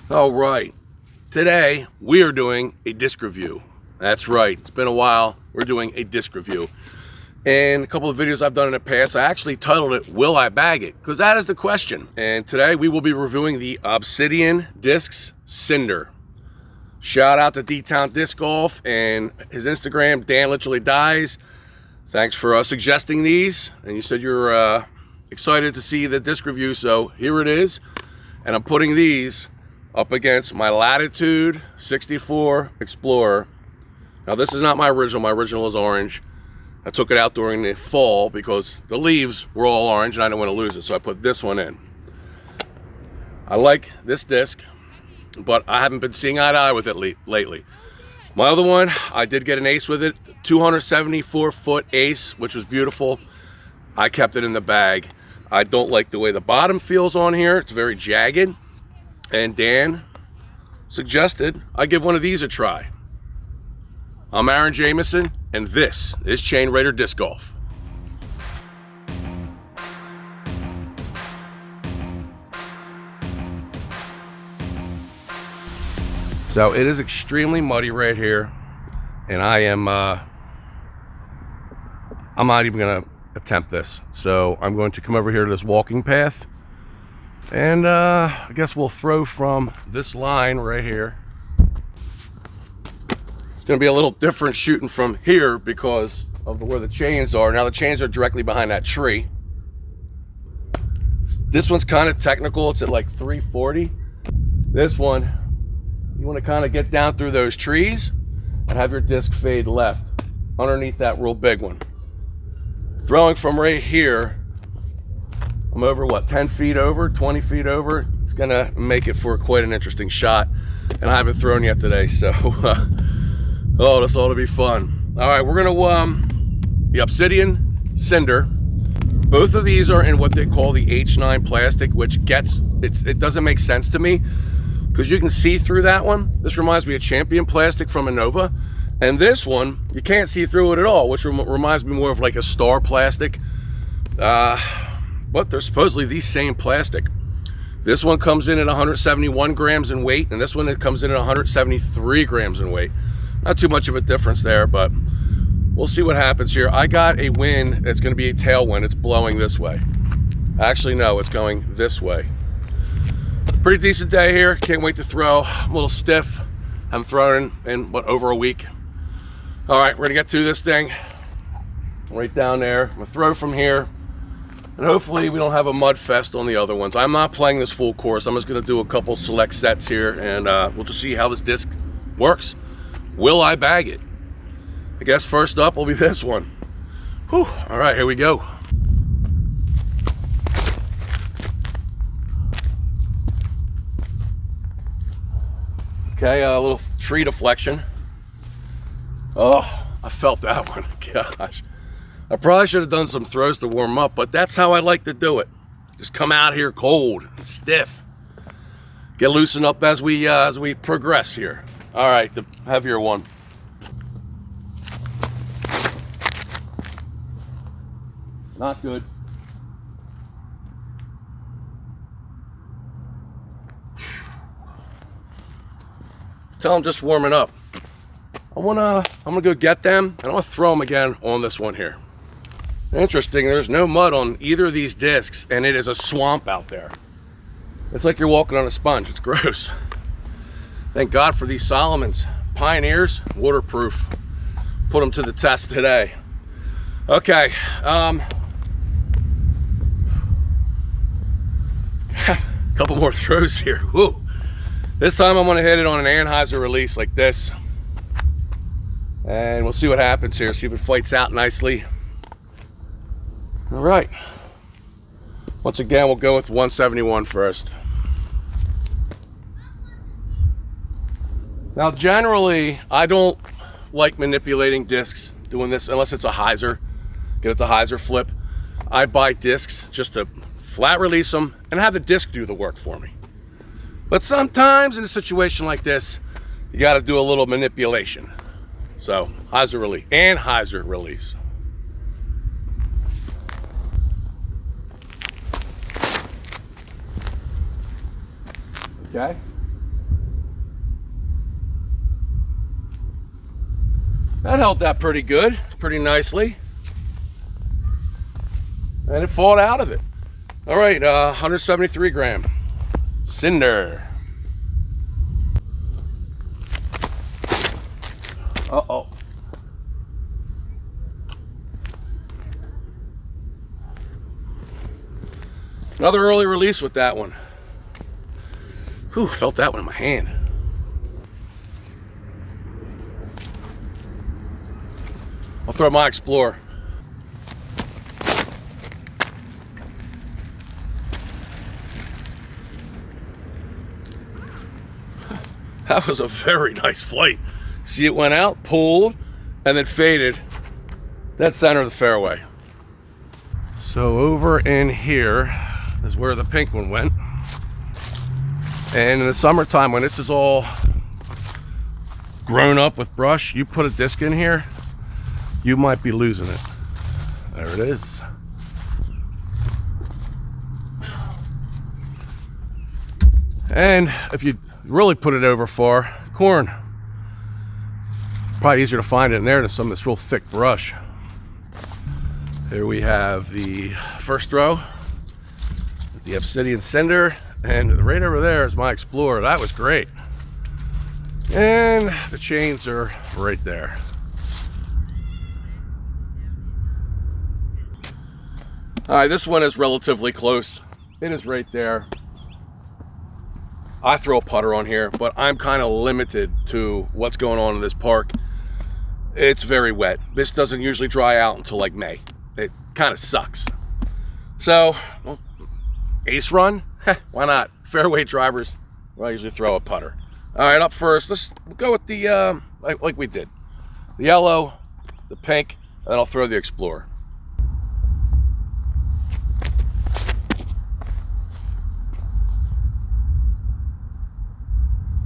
All right, today we are doing a disc review. That's right, it's been a while. We're doing a disc review. And a couple of videos I've done in the past, I actually titled it, Will I Bag It? Because that is the question. And today we will be reviewing the Obsidian Discs Cinder. Shout out to D-Town Disc Golf and his Instagram, Dan Literally Dies. Thanks for suggesting these. And you said you're excited to see the disc review, so here it is. And I'm putting these up against my Latitude 64 Explorer. Now this is not my original is orange. I took it out during the fall because the leaves were all orange and I didn't want to lose it, so I put this one in. I like this disc, but I haven't been seeing eye to eye with it lately. My other one, I did get an ace with it, 274-foot ace, which was beautiful. I kept it in the bag. I don't like the way the bottom feels on here. It's very jagged. And Dan suggested I give one of these a try. I'm Aaron Jamison, and this is Chain Raider Disc Golf. So it is extremely muddy right here, and I'm not even gonna attempt this. So I'm going to come over here to this walking path, and I guess we'll throw from this line right here. It's gonna be a little different shooting from here because of where the chains are. Now the chains are directly behind that tree. This one's kind of technical. It's at like 340. This one, you want to kind of get down through those trees and have your disc fade left underneath that real big one. Throwing from right here, I'm over what, 10 feet over, 20 feet over. It's gonna make it for quite an interesting shot, and I haven't thrown yet today, so oh, this ought to be fun. All right, we're gonna the Obsidian Cinder. Both of these are in what they call the H9 plastic, which it doesn't make sense to me because you can see through that one. This reminds me of Champion plastic from Innova. And this one, you can't see through it at all, which reminds me more of like a Star plastic. But they're supposedly the same plastic. This one comes in at 171 grams in weight, and this one it comes in at 173 grams in weight. Not too much of a difference there, but we'll see what happens here. I got a wind that's gonna be a tailwind. It's blowing this way. Actually, no, it's going this way. Pretty decent day here. Can't wait to throw. I'm a little stiff. Haven't thrown in what, over a week. All right, we're gonna get to this thing right down there. I'm gonna throw from here, and hopefully we don't have a mud fest on the other ones. I'm not playing this full course. I'm just gonna do a couple select sets here, and we'll just see how this disc works. Will I bag it? I guess first up will be this one. Whew. All right, here we go. Okay, a little tree deflection. Oh, I felt that one. Gosh. I probably should have done some throws to warm up, but that's how I like to do it. Just come out here cold and stiff. Get loosened up as we progress here. All right, the heavier one. Not good. Tell them just warming up. I'm gonna go get them, and I'm gonna throw them again on this one here. Interesting, there's no mud on either of these discs, and it is a swamp out there. It's like you're walking on a sponge. It's gross. Thank God for these Solomons. Pioneers, waterproof. Put them to the test today. Okay. Couple more throws here. Whoa. This time I'm gonna hit it on an Anheuser release like this. And we'll see what happens here, see if it flights out nicely. All right. Once again, we'll go with 171 first. Now, generally, I don't like manipulating discs, doing this, unless it's a hyzer. Get it the hyzer flip. I buy discs just to flat release them and have the disc do the work for me. But sometimes in a situation like this, you got to do a little manipulation. So, hyzer release and hyzer release. Okay. That held that pretty good, pretty nicely. And it fought out of it. All right, 173 gram. Cinder. Uh-oh. Another early release with that one. Whew, felt that one in my hand. I'll throw my Explorer. That was a very nice flight. See, it went out, pulled, and then faded. That's center of the fairway. So over in here is where the pink one went. And in the summertime, when this is all grown up with brush, you put a disc in here, you might be losing it. There it is. And if you really put it over far, corn, probably easier to find it in there than some of this real thick brush. Here we have the first throw, the Obsidian Cinder, and right over there is my Explorer. That was great. And the chains are right there. All right, this one is relatively close. It is right there. I throw a putter on here, but I'm kind of limited to what's going on in this park. It's very wet. This doesn't usually dry out until like May. It kind of sucks. So, well, ace run? Why not? Fairway drivers, well, I usually throw a putter. All right, up first, let's go with the, like we did. The yellow, the pink, and then I'll throw the Explorer.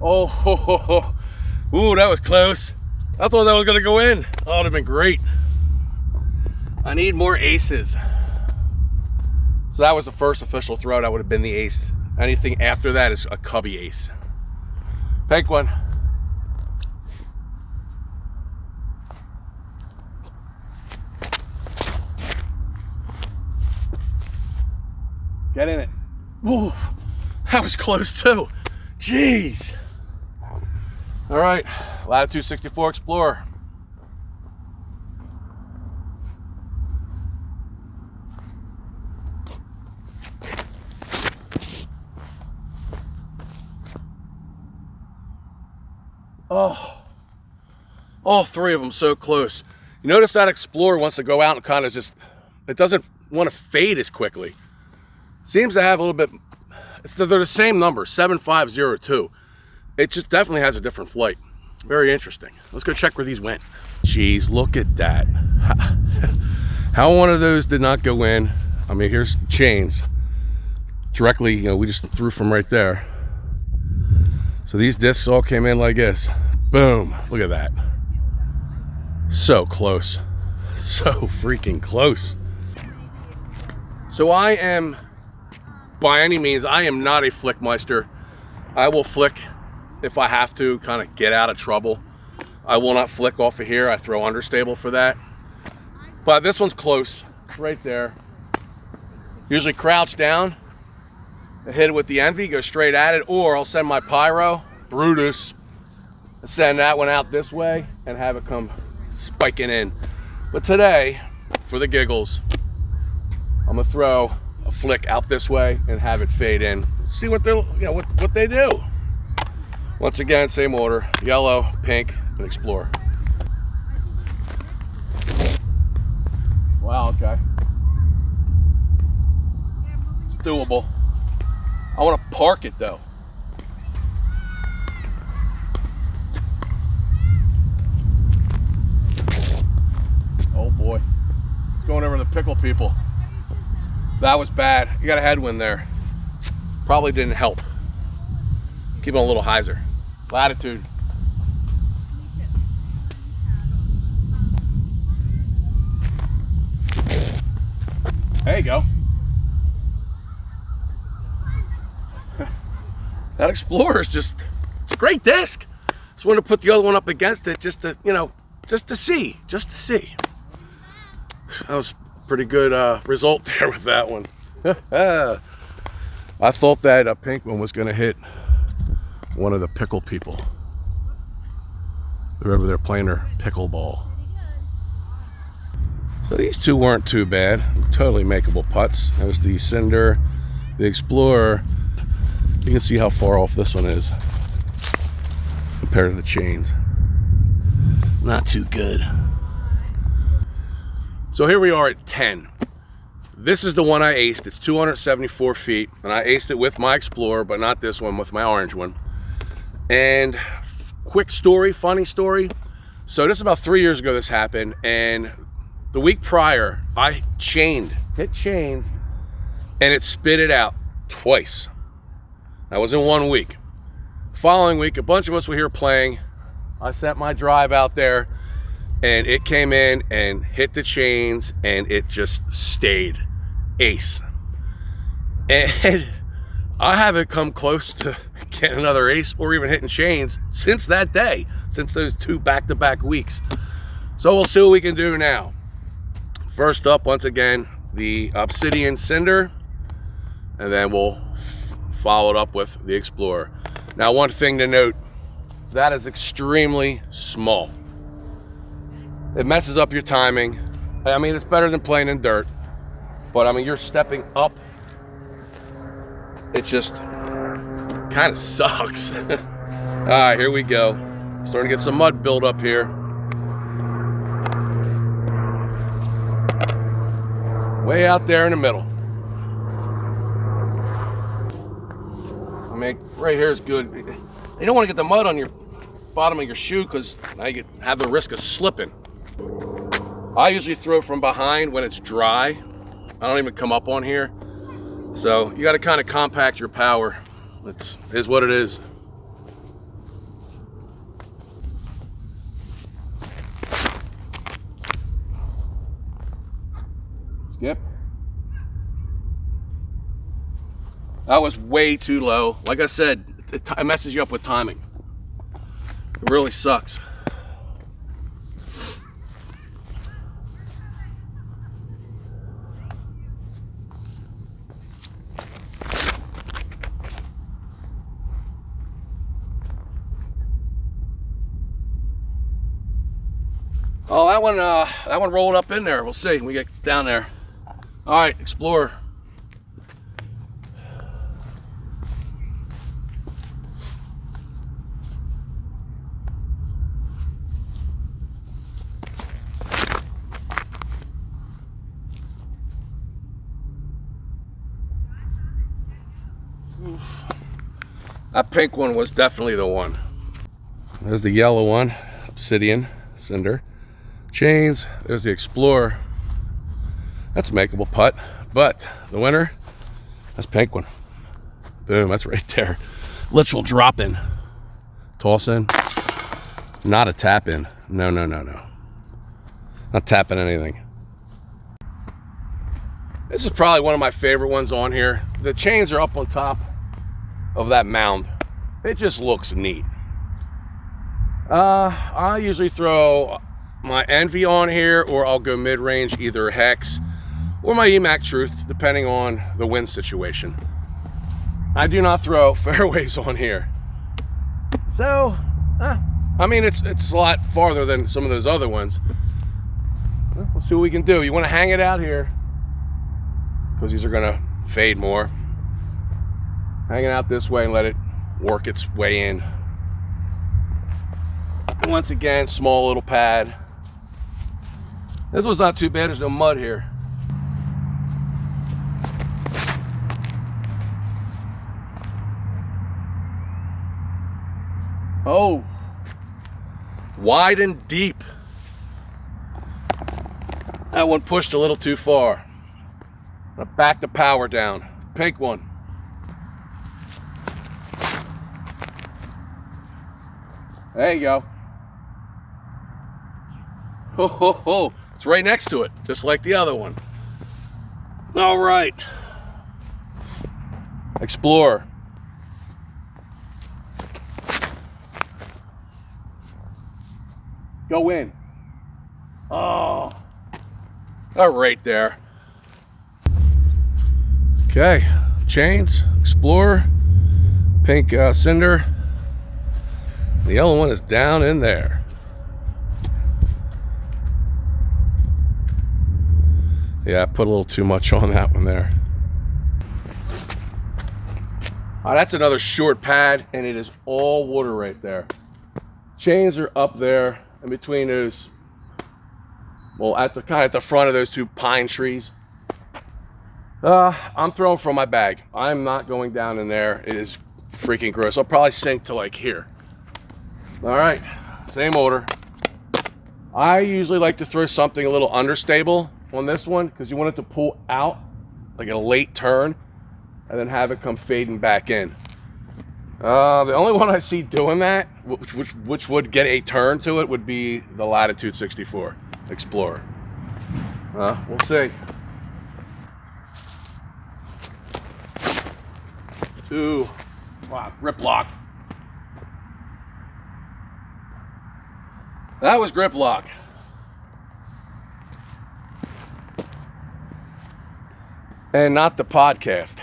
Oh, ho, ho, ho. Ooh, that was close. I thought that was gonna go in. Oh, it would have been great. I need more aces. So that was the first official throw. That would have been the ace. Anything after that is a cubby ace. Pink one. Get in it. Ooh, that was close too. Jeez. All right, Latitude 64 Explorer. Oh, all three of them so close. You notice that Explorer wants to go out and kind of just, it doesn't want to fade as quickly. Seems to have a little bit, they're the same number, 7502. It just definitely has a different flight. Very interesting. Let's go check where these went. Jeez, look at that. How one of those did not go in. I mean, here's the chains. Directly, you know, we just threw from right there. So these discs all came in like this. Boom, look at that. So close. So freaking close. So I am, by any means, I am not a flickmeister. I will flick if I have to, kind of get out of trouble. I will not flick off of here. I throw understable for that. But this one's close. It's right there. Usually crouch down and hit it with the Envy, go straight at it, or I'll send my Pyro, Brutus, and send that one out this way and have it come spiking in. But today, for the giggles, I'm gonna throw a flick out this way and have it fade in. See what they're, you know, what they do. Once again, same order: yellow, pink, and Explorer. Wow, okay. It's doable. I want to park it though. Oh boy. It's going over the pickle people. That was bad. You got a headwind there. Probably didn't help. Keep on a little hyzer. Latitude. There you go. That Explorer is just, it's a great disc. Just wanted to put the other one up against it just to, you know, just to see. That was a pretty good result there with that one. I thought that pink one was gonna hit one of the pickle people. Remember, they're playing their pickleball. So these two weren't too bad. Totally makeable putts. That was the Cinder, the Explorer. You can see how far off this one is compared to the chains. Not too good. So here we are at 10. This is the one I aced. It's 274 feet, and I aced it with my Explorer, but not this one, with my orange one. And quick story, funny story. So this is about 3 years ago this happened, and the week prior, I hit chains, and it spit it out twice. That was in 1 week. Following week, a bunch of us were here playing. I set my drive out there, and it came in and hit the chains, and it just stayed ace. And I haven't come close to getting another ace or even hitting chains since that day, since those 2 back-to-back weeks. So we'll see what we can do now. First up, once again, the Obsidian Cinder, and then we'll follow it up with the Explorer. Now, one thing to note, that is extremely small. It messes up your timing. I mean, it's better than playing in dirt, but I mean, you're stepping up. It just kind of sucks. All right, here we go. Starting to get some mud build up here. Way out there in the middle. I mean, right here is good. You don't want to get the mud on your bottom of your shoe because now you have the risk of slipping. I usually throw from behind when it's dry. I don't even come up on here. So you got to kind of compact your power. It is what it is. Skip. That was way too low. Like I said, it messes you up with timing. It really sucks. Oh, that one rolled up in there. We'll see when we get down there. All right, Explorer. That pink one was definitely the one. There's the yellow one, Obsidian, Cinder. Chains, there's the Explorer. That's a makeable putt, but the winner, that's pink one. Boom, that's right there. Literal drop in. Toss in. Not a tap in. No. Not tapping anything. This is probably one of my favorite ones on here. The chains are up on top of that mound. It just looks neat. I usually throw my Envy on here, or I'll go mid-range, either Hex or my EMAC Truth, depending on the wind situation. I do not throw fairways on here. So, I mean, it's a lot farther than some of those other ones. We'll see what we can do. You want to hang it out here, because these are going to fade more. Hang it out this way and let it work its way in. And once again, small little pad. This one's not too bad. There's no mud here. Oh, wide and deep. That one pushed a little too far. I'm gonna back the power down. Pink one. There you go. Ho, ho, ho. It's right next to it, just like the other one. All right. Explorer. Go in. Oh, right there. Okay, chains, Explorer, pink Cinder. The yellow one is down in there. Yeah, I put a little too much on that one there. Oh, that's another short pad, and it is all water right there. Chains are up there in between those, well, at the front of those two pine trees. I'm throwing from my bag. I'm not going down in there. It is freaking gross. I'll probably sink to like here. All right, same order. I usually like to throw something a little understable on this one because you want it to pull out like a late turn and then have it come fading back in. The only one I see doing that, which would get a turn to it, would be the Latitude 64 Explorer. We'll see. Ooh, wow, grip lock. That was grip lock. And not the podcast.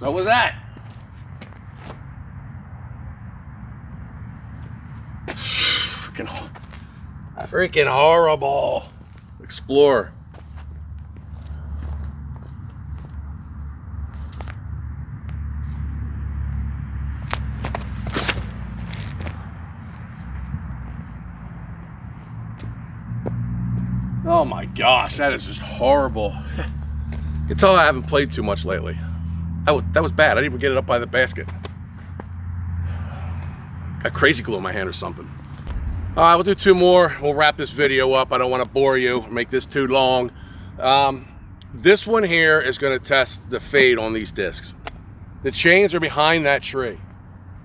So was that. Freaking horrible. Explorer. Oh my gosh, that is just horrible. You can tell I haven't played too much lately. That was bad. I didn't even get it up by the basket. Got crazy glue in my hand or something. All right, we'll do two more. We'll wrap this video up. I don't want to bore you, make this too long. This one here is going to test the fade on these discs. The chains are behind that tree.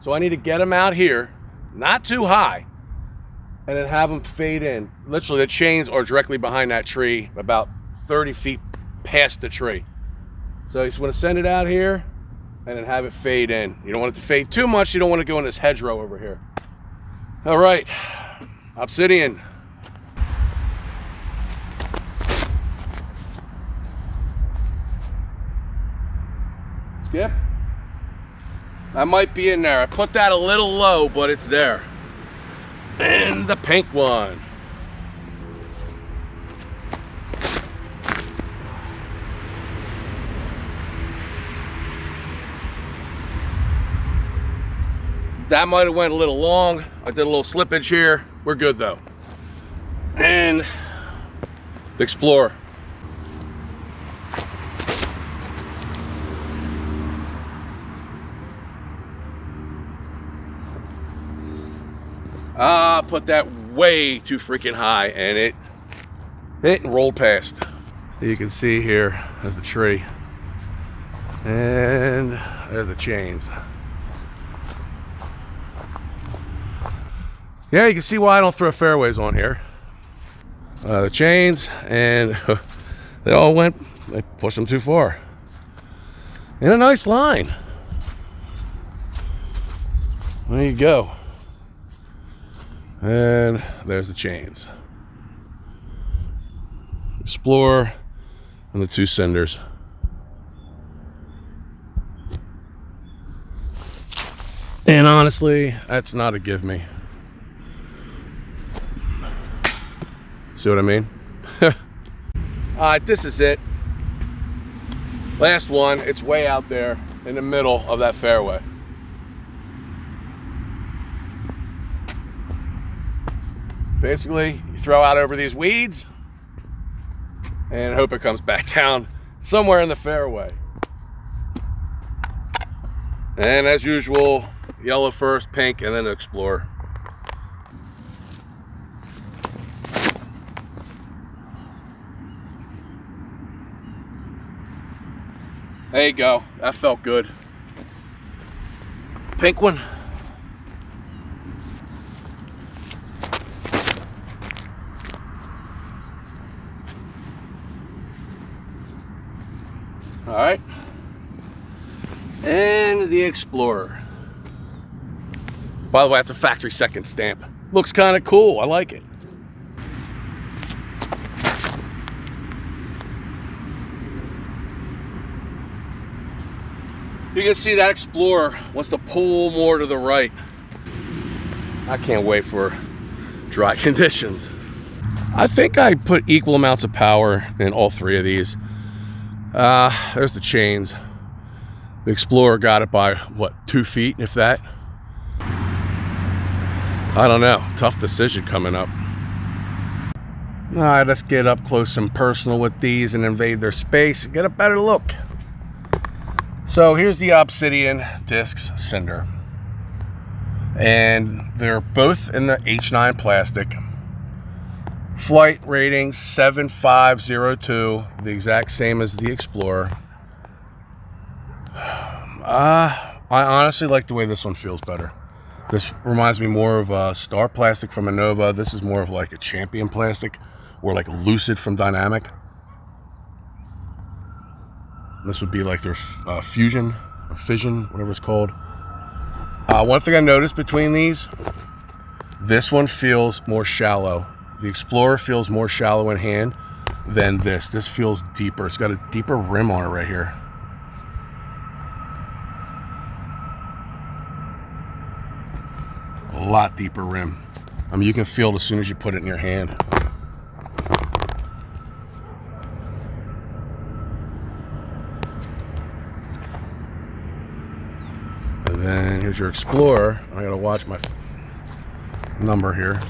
So I need to get them out here, not too high, and then have them fade in. Literally, the chains are directly behind that tree, about 30 feet past the tree. So you just want to send it out here and then have it fade in. You don't want it to fade too much. You don't want to go in this hedgerow over here. All right, Obsidian. Skip. That might be in there. I put that a little low, but it's there. And the pink one. That might have went a little long. I did a little slippage here. We're good though. And the Explorer. Put that way too freaking high and it hit and rolled past. So you can see here, there's the tree. And there's the chains. Yeah, you can see why I don't throw fairways on here. The chains, and they all went, they pushed them too far. In a nice line. There you go. And there's the chains. Explorer and the two Cinders. And honestly, that's not a give me. See what I mean? All right, this is it. Last one. It's way out there in the middle of that fairway. Basically, you throw out over these weeds and hope it comes back down somewhere in the fairway. And as usual, yellow first, pink, and then Explorer. There you go. That felt good. Pink one. All right. And the Explorer. By the way, that's a factory second stamp. Looks kind of cool. I like it. You can see that Explorer wants to pull more to the right. I can't wait for dry conditions. I think I put equal amounts of power in all three of these. There's the chains. The Explorer got it by, what, 2 feet, if that? I don't know. Tough decision coming up. All right, let's get up close and personal with these and invade their space and get a better look. So here's the Obsidian discs Cinder. And they're both in the H9 plastic. Flight rating 7502, the exact same as the Explorer. I honestly like the way this one feels better. This reminds me more of Star Plastic from Innova. This is more of like a Champion Plastic, or like Lucid from Dynamic. This would be like their Fusion or Fission, whatever it's called. One thing I noticed between these, this one feels more shallow. The Explorer feels more shallow in hand than this. This feels deeper. It's got a deeper rim on it right here. A lot deeper rim. I mean, you can feel it as soon as you put it in your hand. And then here's your Explorer. I gotta watch my number here.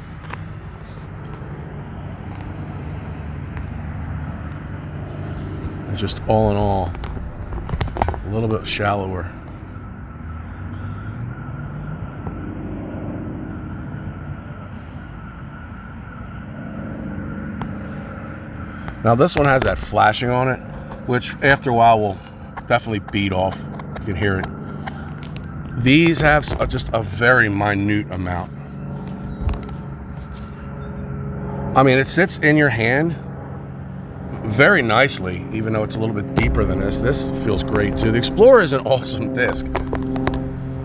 It's just all in all a little bit shallower. Now this one has that flashing on it, which after a while will definitely beat off. You can hear it. These have just a very minute amount. I mean, it sits in your hand very nicely, even though it's a little bit deeper than this. This feels great too. The Explorer is an awesome disc.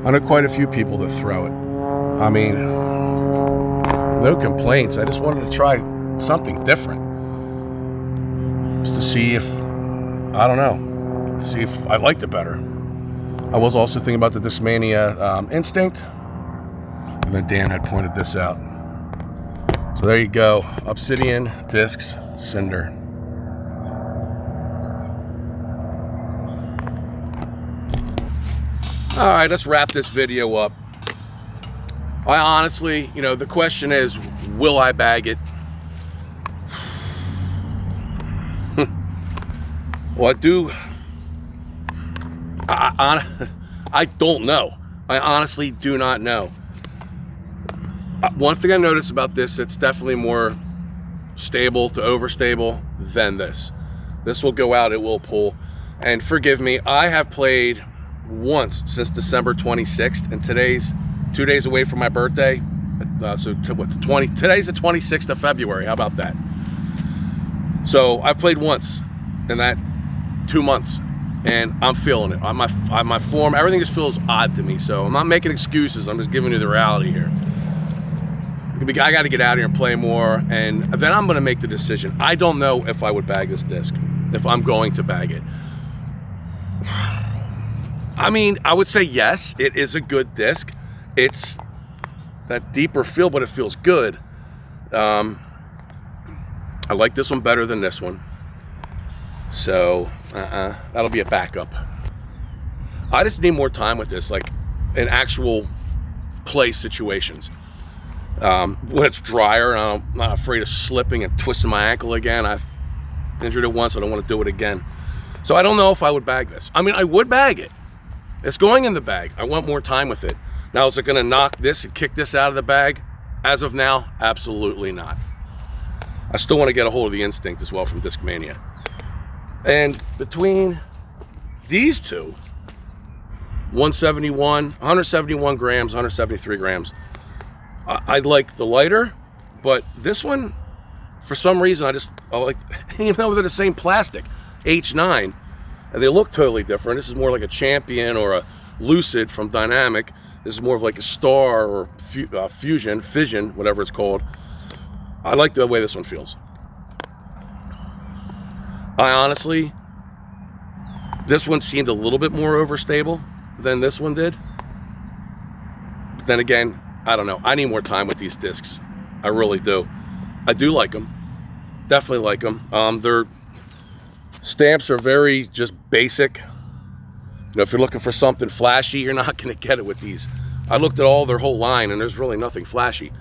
I know quite a few people that throw it. I mean, no complaints. I just wanted to try something different. Just to see if, I don't know, see if I liked it better. I was also thinking about the Discmania Instinct, and then Dan had pointed this out. So there you go, Obsidian discs Cinder. All right, let's wrap this video up. I honestly, you know, the question is, will I bag it? Well, I don't know. I honestly do not know. One thing I noticed about this, it's definitely more stable to overstable than this. This will go out, it will pull. And forgive me, I have played once since December 26th, and today's 2 days away from my birthday. So today's the 26th of February. How about that? So I've played once in that 2 months, and I'm feeling it. My form, everything just feels odd to me. So I'm not making excuses. I'm just giving you the reality here. I got to get out here and play more, and then I'm going to make the decision. I don't know if I would bag this disc, if I'm going to bag it. I mean, I would say yes, it is a good disc. It's that deeper feel, but it feels good. I like this one better than this one. So that'll be a backup. I just need more time with this, like in actual play situations. When it's drier and I'm not afraid of slipping and twisting my ankle again. I've injured it once, I don't want to do it again. So I don't know if I would bag this. I mean, I would bag it. It's going in the bag. I want more time with it. Now, is it going to knock this and kick this out of the bag? As of now, absolutely not. I still want to get a hold of the Instinct as well from Discmania. And between these two, 171 grams, 173 grams, I like the lighter, but this one, for some reason, I like, even though they're the same plastic, H9, and they look totally different. This is more like a Champion or a Lucid from Dynamic. This is more of like a Star or Fission, whatever it's called. I like the way this one feels. I honestly, this one seemed a little bit more overstable than this one did. But then again, I don't know. I need more time with these discs. I really do. I do like them. Definitely like them. Their stamps are very just basic. You know, if you're looking for something flashy, you're not going to get it with these. I looked at all their whole line, and there's really nothing flashy.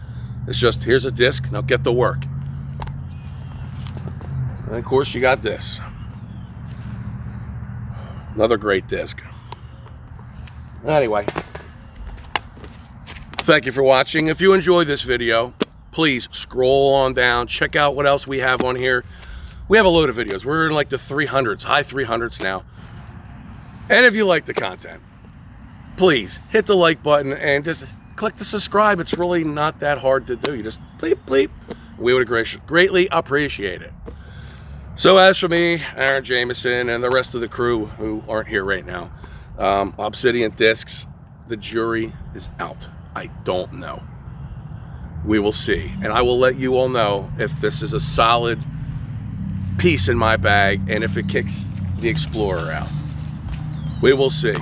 It's just, here's a disc, now get to work. And of course, you got this. Another great disc. Anyway, thank you for watching. If you enjoyed this video, please scroll on down, check out what else we have on here. We have a load of videos. We're in like the 300s, high 300s now. And if you like the content, please hit the like button and just click the subscribe. It's really not that hard to do. You just bleep, bleep. We would greatly appreciate it. So as for me, Aaron Jameson, and the rest of the crew who aren't here right now, Obsidian discs, the jury is out. I don't know. We will see. And I will let you all know if this is a solid piece in my bag and if it kicks the Explorer out. We will see.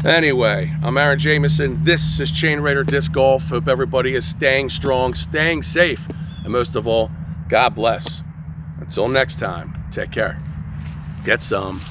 Anyway, I'm Aaron Jameson. This is Chain Raider Disc Golf. Hope everybody is staying strong, staying safe, and most of all, God bless. Until next time, take care. Get some.